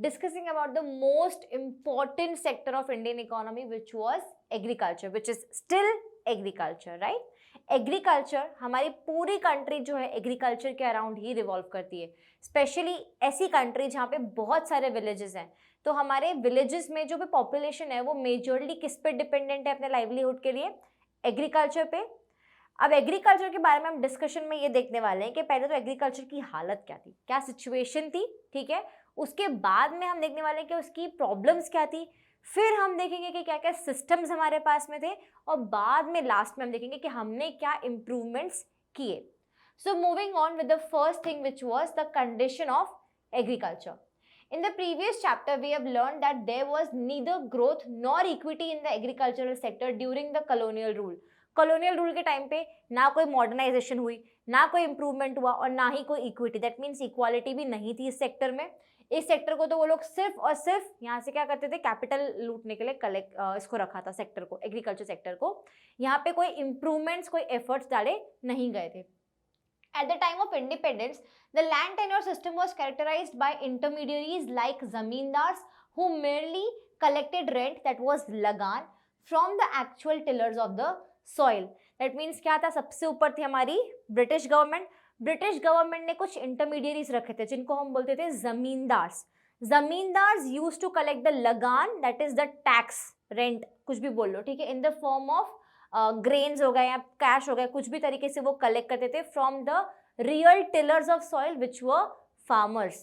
discussing about the most important sector of Indian economy, which was agriculture, which is still agriculture, right? Agriculture, हमारी पूरी country जो है agriculture के around ही revolve करती है, specially ऐसी कंट्री जहाँ पे बहुत सारे विलेजेस हैं। तो हमारे विलेजेस में जो भी पॉपुलेशन है वो मेजॉरिटी किस पे डिपेंडेंट है अपने लाइवलीहुड के लिए? एग्रीकल्चर पे। अब एग्रीकल्चर के बारे में हम डिस्कशन में ये देखने वाले हैं कि पहले तो एग्रीकल्चर की हालत क्या थी, क्या सिचुएशन थी, ठीक है। उसके बाद में हम देखने वाले हैं कि उसकी प्रॉब्लम्स क्या थी, फिर हम देखेंगे कि क्या क्या सिस्टम्स हमारे पास में थे, और बाद में लास्ट में हम देखेंगे कि हमने क्या इम्प्रूवमेंट्स किए। So moving on with the first thing which was the condition of agriculture. In the previous chapter, we have learned that there was neither growth nor equity in the agricultural sector during the colonial rule. Colonial rule के time पे ना कोई modernisation हुई, ना कोई improvement हुआ, और ना ही कोई इक्विटी, दैट मीन्स इक्वालिटी भी नहीं थी इस सेक्टर में। इस सेक्टर को तो वो लोग सिर्फ और सिर्फ यहाँ से क्या करते थे, कैपिटल लूटने के लिए इसको रखा था, सेक्टर को, एग्रीकल्चर सेक्टर को। यहाँ पे कोई इंप्रूवमेंट्स, कोई एफर्ट्स डाले नहीं गए थे। At the time of independence, the land tenure system was characterized by intermediaries like zamindars who merely collected rent, that was lagan, from the actual tillers of the soil. That means क्या था, सबसे ऊपर थी हमारी British government. British government ने कुछ intermediaries रखे थे जिनको हम बोलते थे zamindars. Zamindars used to collect the lagaan, that is the tax, rent, कुछ भी बोल लो, ठीक है, in the form of grains हो गए या कैश हो गया, कुछ भी तरीके से वो कलेक्ट करते थे from the real tillers of soil which were farmers.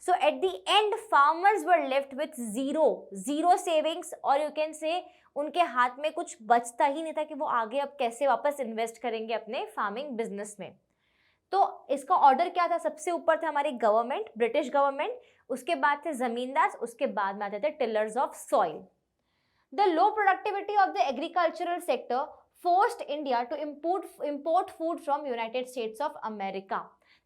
So at the end farmers were left with zero savings, और यू कैन से उनके हाथ में कुछ बचता ही नहीं था कि वो आगे अब कैसे वापस इन्वेस्ट करेंगे अपने फार्मिंग बिजनेस में। तो इसका ऑर्डर क्या था, सबसे ऊपर थे हमारी गवर्नमेंट, ब्रिटिश गवर्नमेंट, उसके बाद थे जमींदार, उसके बाद में आते थे tillers of soil. The low productivity of the agricultural sector forced India to import food from United States of America.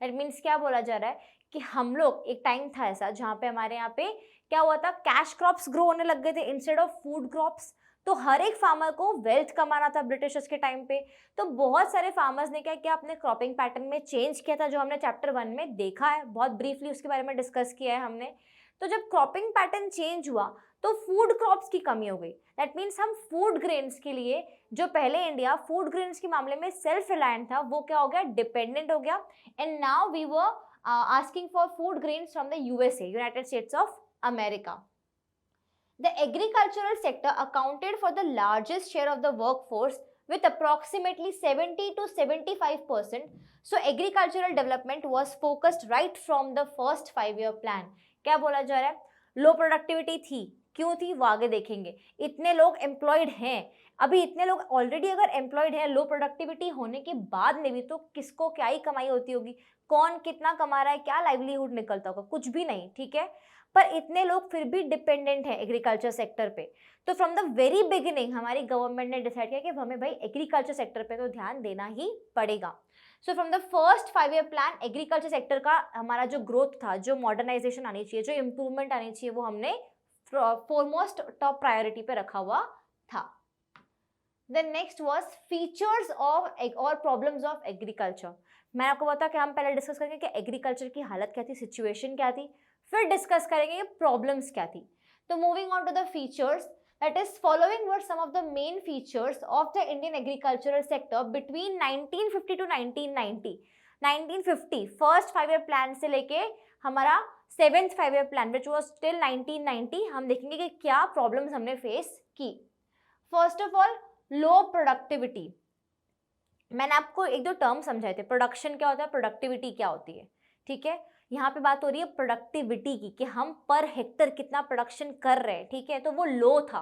That means क्या बोला जा रहा है कि हम लोग, एक टाइम था ऐसा जहाँ पे हमारे यहाँ पे क्या हुआ था, कैश क्रॉप्स ग्रो होने लग गए थे इंस्टेड ऑफ फूड क्रॉप्स। तो हर एक फार्मर को वेल्थ कमाना था ब्रिटिशर्स के टाइम पे। तो बहुत सारे फार्मर्स ने क्या किया, अपने क्रॉपिंग पैटर्न में चेंज किया था, जो हमने चैप्टर 1 में देखा है, बहुत ब्रीफली उसके बारे में डिस्कस किया है हमने। तो जब क्रॉपिंग पैटर्न चेंज हुआ तो फूड क्रॉप्स की कमी हो गई। दैट मीन्स हम फूड ग्रेन्स के लिए, जो पहले इंडिया फूड ग्रेन्स के मामले में सेल्फ रिलायंट था, वो क्या हो गया, डिपेंडेंट हो गया। And now we were asking for food grains from the USA, United States of America. The agricultural sector accounted for the largest share of the workforce with approximately 70 to 75%. So agricultural development was focused right from the first 5-year plan. क्या बोला जा रहा है, लो productivity थी, क्यों थी वो आगे देखेंगे। इतने लोग एम्प्लॉयड हैं, अभी इतने लोग ऑलरेडी अगर एम्प्लॉयड हैं, लो प्रोडक्टिविटी होने के बाद में भी तो किसको क्या ही कमाई होती होगी, कौन कितना कमा रहा है, क्या लाइवलीहुड निकलता होगा, कुछ भी नहीं, ठीक है। पर इतने लोग फिर भी डिपेंडेंट हैं एग्रीकल्चर सेक्टर पे। तो फ्रॉम द वेरी बिगिनिंग हमारी गवर्नमेंट ने डिसाइड किया कि हमें भाई एग्रीकल्चर सेक्टर पे तो ध्यान देना ही पड़ेगा। So from the first 5-year plan agriculture sector का हमारा जो ग्रोथ था, जो मॉडर्नाइजेशन आनी चाहिए, जो इम्प्रूवमेंट आनी चाहिए, वो हमने फॉरमोस्ट टॉप प्रायोरिटी पे रखा हुआ था। The next was features of और प्रॉब्लम्स ऑफ एग्रीकल्चर। मैं आपको बता कि हम पहले डिस्कस करेंगे कि एग्रीकल्चर की हालत क्या थी, सिचुएशन क्या थी, फिर डिस्कस करेंगे प्रॉब्लम्स क्या थी। तो moving on to the features, that is following were some of the main features of the Indian agricultural sector between 1950 to 1990. 1950 first 5-year plan से लेके हमारा 7th 5-year plan which was till 1990, हम देखेंगे कि क्या प्रॉब्लम्स हमने face की। First of all, low productivity. मैंने आपको एक दो टर्म समझाए थे, प्रोडक्शन क्या होता है, प्रोडक्टिविटी क्या होती है, ठीक है। यहाँ पे बात हो रही है प्रोडक्टिविटी की, कि हम पर हेक्टर कितना प्रोडक्शन कर रहे हैं, ठीक है। तो वो लो था,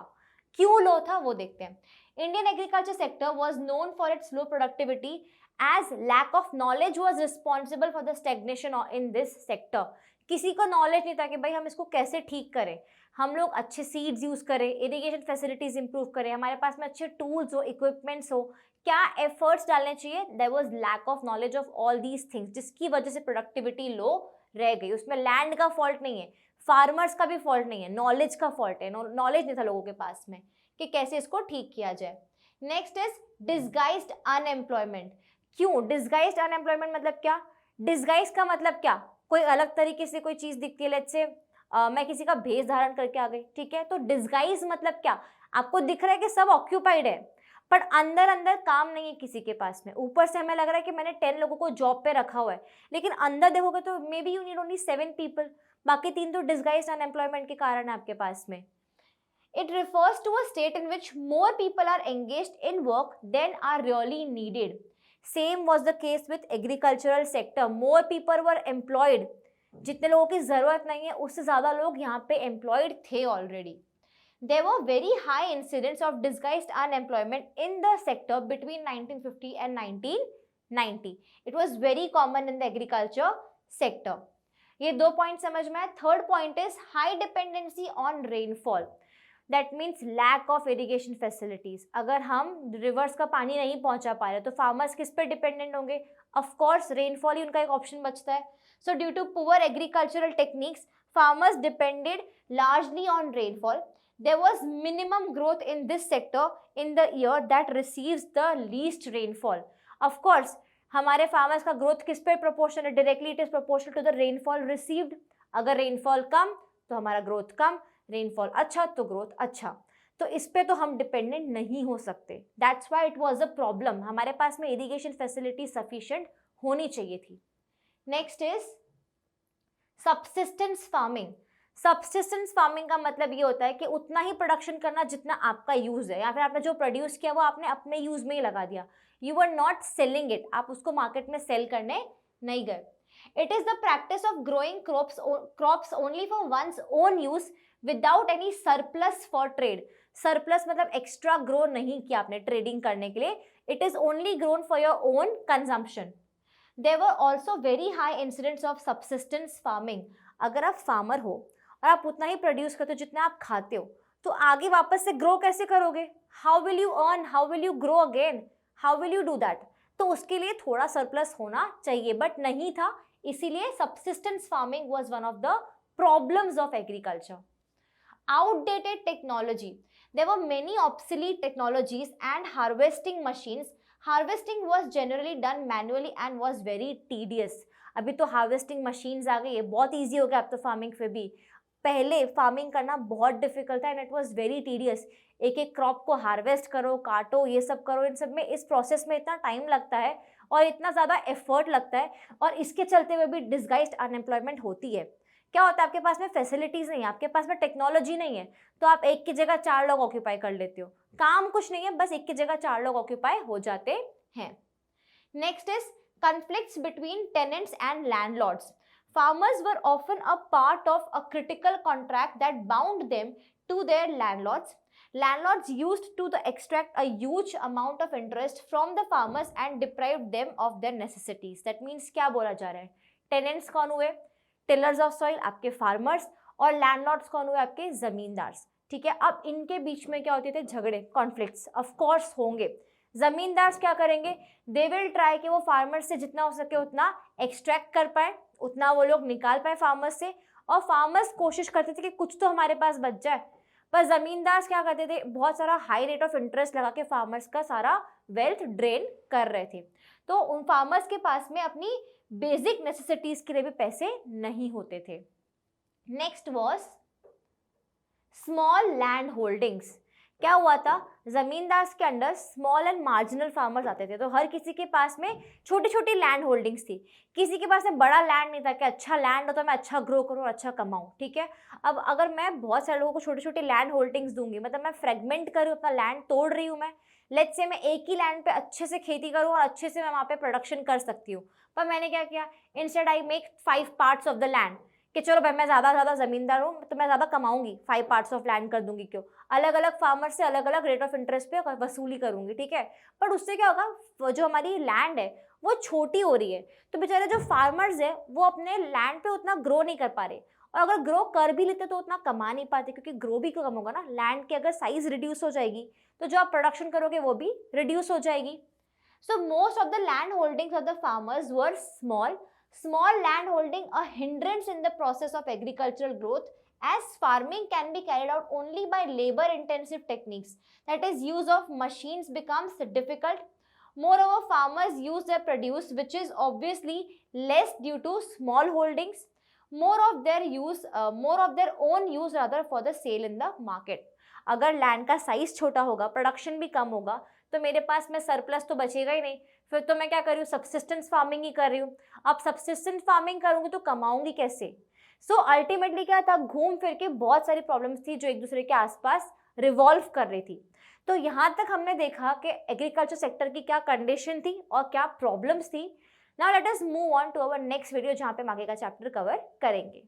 क्यों लो था वो देखते हैं। Indian agriculture sector was known for its low productivity as lack of knowledge was responsible for the stagnation in this sector. किसी को नॉलेज नहीं था कि भाई हम इसको कैसे ठीक करें, हम लोग अच्छे सीड्स यूज करें, इरिगेशन फैसिलिटीज इंप्रूव करें, हमारे पास में अच्छे टूल्स हो, इक्विपमेंट्स हो, क्या एफर्ट्स डालने चाहिए। There was lack of knowledge of all these things, जिसकी वजह से प्रोडक्टिविटी लो रह गई। उसमें लैंड का फॉल्ट नहीं है, फार्मर्स का भी फॉल्ट नहीं है, नॉलेज का फॉल्ट है। नॉलेज नहीं था लोगों के पास में कि कैसे इसको ठीक किया जाए। Next is disguised unemployment. क्यों डिसगाइज्ड अनएम्प्लॉयमेंट, मतलब क्या, डिसगाइज का मतलब क्या, कोई अलग तरीके से कोई चीज दिखती है, लेट्स से मैं किसी का भेष धारण करके आ गई, ठीक है। तो डिस्गाइज मतलब क्या, आपको दिख रहा है कि सब ऑक्यूपाइड है पर अंदर अंदर काम नहीं है किसी के पास में। ऊपर से हमें लग रहा है कि मैंने 10 लोगों को जॉब पे रखा हुआ है, लेकिन अंदर देखोगे तो may be you need only 7 people, बाकी 3 तो डिस्गाइज अनएम्प्लॉयमेंट के कारण है आपके पास में। It refers to a state in which more people are engaged in work than are really needed. Same was the case with agricultural sector. More people were employed. जितने लोगों की ज़रूरत नहीं है उससे ज़्यादा लोग यहाँ पे employed थे already. There were very high incidents of disguised unemployment in the sector between 1950 and 1990. It was very common in the agriculture sector. ये 2 पॉइंट समझ में आए। Third point is high dependency on rainfall, that means lack of irrigation facilities. अगर हम reverse का पानी नहीं पहुंचा पा रहे तो फार्मर्स किस पे डिपेंडेंट होंगे, ऑफकोर्स रेनफॉल ही उनका एक ऑप्शन बचता है। So due to poor agricultural techniques farmers depended largely on rainfall. There was minimum growth in this sector in the year that receives the least rainfall. Of course, हमारे farmers का growth किस पे proportional है, directly it is proportional to the rainfall received. अगर rainfall कम तो हमारा growth कम, rainfall अच्छा तो ग्रोथ अच्छा, तो इस पे तो हम डिपेंडेंट नहीं हो सकते। That's why it was a problem. हमारे पास में इरिगेशन फैसिलिटी सफिशिएंट होनी चाहिए थी। Next is subsistence farming. Subsistence farming का मतलब ये होता है कि उतना ही प्रोडक्शन करना जितना आपका यूज है, या फिर आपने जो प्रोड्यूस किया वो आपने अपने यूज में ही लगा दिया। You are not selling it, आप उसको मार्केट में सेल करने नहीं गए। It is the practice of growing crops only for one's own use without any surplus for trade. Surplus मतलब एक्स्ट्रा ग्रो नहीं किया आपने ट्रेडिंग करने के लिए, it is only grown for your own consumption. There were also very high incidents of subsistence farming. अगर आप farmer हो और आप उतना ही प्रोड्यूस करते हो जितना आप खाते हो, तो आगे वापस से ग्रो कैसे करोगे? How will you earn, how will you grow again, how will you do that? तो उसके लिए थोड़ा सरप्लस होना चाहिए, बट नहीं था, इसीलिए subsistence farming was one of the problems of agriculture. Outdated technology, there were many obsolete technologies and harvesting machines. Harvesting was generally done manually and was very tedious. अभी तो हार्वेस्टिंग मशीन्स आ गई है, बहुत easy हो गया अब तो farming पे भी। पहले फार्मिंग करना बहुत डिफिकल्ट था and it was very tedious. एक एक क्रॉप को हार्वेस्ट करो, काटो, ये सब करो, इन सब में, इस प्रोसेस में इतना टाइम लगता है और इतना ज़्यादा एफर्ट लगता है, और इसके चलते हुए भी डिस्गाइज्ड अनएम्प्लॉयमेंट होती है। क्या होता है, आपके पास में फैसिलिटीज़ नहीं है, आपके पास में टेक्नोलॉजी नहीं है, तो आप एक की जगह 4 लोग ऑक्यूपाई कर लेते हो। काम कुछ नहीं है, बस एक की जगह 4 लोग ऑक्यूपाई हो जाते हैं। Next is conflicts between tenants and landlords. Farmers were often a part of a critical contract that bound them to their landlords. Landlords used to extract a huge amount of interest from the farmers and deprived them of their necessities. That means क्या बोला जा रहा है, tenants कौन हुए? Tillers of soil आपके farmers, और landlords कौन हुए? आपके जमींदार। ठीक है, अब इनके बीच में क्या होते थे? झगड़े, कॉन्फ्लिक्ट्स ऑफ कोर्स होंगे। जमींदार क्या करेंगे? दे विल ट्राई कि वो फार्मर से जितना हो सके उतना एक्सट्रैक्ट कर पाए, उतना वो लोग निकाल पाए फार्मर्स से, और फार्मर्स कोशिश करते थे कि कुछ तो हमारे पास बच जाए। पर जमींदार क्या करते थे? बहुत सारा हाई रेट ऑफ इंटरेस्ट लगा के फार्मर्स का सारा वेल्थ ड्रेन कर रहे थे। तो उन फार्मर्स के पास में अपनी बेसिक नेसेसिटीज के लिए भी पैसे नहीं होते थे। Next was small land holdings. क्या हुआ था? जमींदार के under small and marginal farmers आते थे, तो हर किसी के पास में छोटी छोटी लैंड होल्डिंग्स थी। किसी के पास में बड़ा लैंड नहीं था कि अच्छा लैंड हो तो मैं अच्छा ग्रो करूँ, अच्छा कमाऊँ। ठीक है, अब अगर मैं बहुत सारे लोगों को छोटी छोटी लैंड होल्डिंग्स दूंगी, मतलब मैं फ्रेगमेंट कर रही हूँ, अपना लैंड तोड़ रही हूँ मैं। लेट्स से मैं एक ही लैंड पे अच्छे से खेती करूँ और अच्छे से मैं वहाँ पे प्रोडक्शन कर सकती हूँ, पर मैंने क्या किया? Instead I make 5 parts of the land, कि चलो भाई मैं ज़्यादा ज़मींदार हूँ तो मैं ज़्यादा कमाऊंगी, 5 पार्ट्स ऑफ लैंड कर दूंगी। क्यों? अलग अलग फार्मर से अलग अलग रेट ऑफ इंटरेस्ट पे वसूली करूंगी। ठीक है, पर उससे क्या होगा? जो हमारी लैंड है वो छोटी हो रही है, तो बेचारे जो फार्मर्स है वो अपने लैंड पे उतना ग्रो नहीं कर पा रहे, और अगर ग्रो कर भी लेते तो उतना कमा नहीं पाते, क्योंकि ग्रो भी कम होगा ना, लैंड की अगर साइज रिड्यूस हो जाएगी तो जो आप प्रोडक्शन करोगे वो भी रिड्यूस हो जाएगी। So most of the land holdings of the farmers were small. Small land holding a hindrance in the process of agricultural growth, as farming can be carried out only by labor intensive techniques, that is use of machines becomes difficult. Moreover, farmers use their produce which is obviously less due to small holdings. more of their own use rather for the sale in the market. अगर land का size छोटा होगा, production भी कम होगा, तो मेरे पास में surplus तो बचेगा ही नहीं, फिर तो मैं क्या कर रही हूँ, सब्सिस्टेंस फार्मिंग ही कर रही हूँ। अब सब्सिस्टेंस फार्मिंग करूँगी तो कमाऊंगी कैसे? सो अल्टीमेटली क्या था, घूम फिर के बहुत सारी प्रॉब्लम्स थी जो एक दूसरे के आसपास रिवॉल्व कर रही थी। तो यहाँ तक हमने देखा कि एग्रीकल्चर सेक्टर की क्या कंडीशन थी और क्या प्रॉब्लम्स थी। Now let us move on to our next video, जहाँ पे हम आगे का चैप्टर कवर करेंगे।